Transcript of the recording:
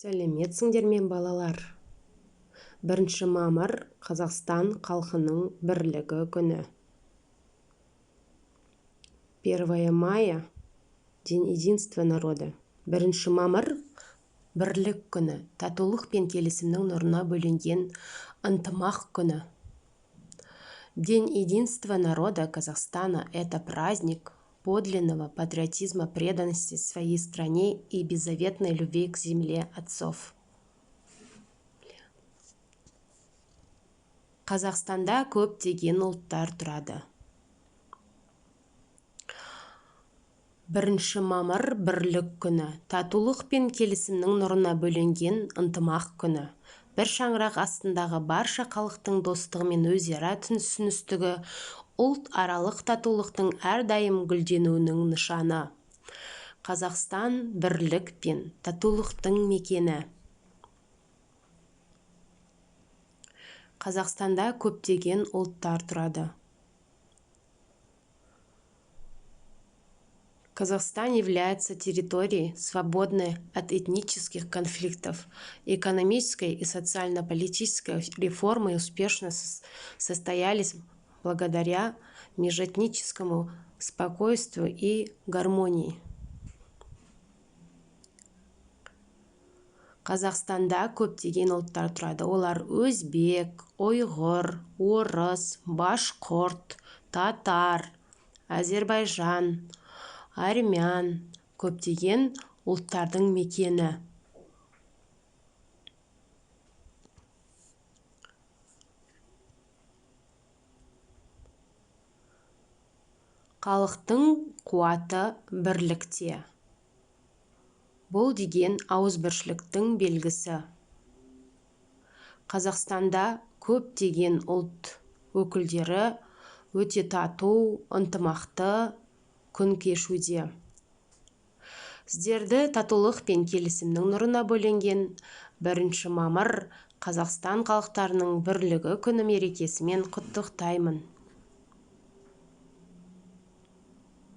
Сәлеметсіңдер мен балалар. 1 мамыр Қазақстан халқының бірлігі күні. 1 мая День единства народа. 1 мамыр бірлік күні, татулық пен келісімнің нұрына бөленген ынтымақ күні. День единства народа Казахстана – это праздник подлинного патриотизма, преданности своей стране и беззаветной любви к земле отцов. Қазақстанда көптеген ұлттар тұрады. 1 мамыр бірлік күні, татулық пен келісімнің нұрына бөленген ынтымақ күні. Bir шаңырақ астындағы барша халықтың достығы мен өзара түсіністігі ұлт аралық татулықтың әрдайым гүлденуінің нышаны. Қазақстан бірлік пен татулықтың мекені. Қазақстанда көптеген ұлттар тұрады. Казахстан является территорией, свободной от этнических конфликтов. Экономическая и социально-политическая реформы успешно состоялись благодаря межэтническому спокойствию и гармонии. Қазақстанда көптеген ұлттар тұрады. Олар өзбек, ұйғыр, орыс, башқұрт, татар, Азербайжан, армян, көптеген ұлттардың мекені. Халықтың қуаты бірлікте. Бұл деген ауызбіршіліктің белгісі. Қазақстанда көптеген ұлт өкілдері өте тату, ынтымақты күн кешуде. Сіздерді татулық пен келісімнің нұрына бөленген 1 мамыр Қазақстан халықтарының бірлігі күні мерекесімен құттықтаймын.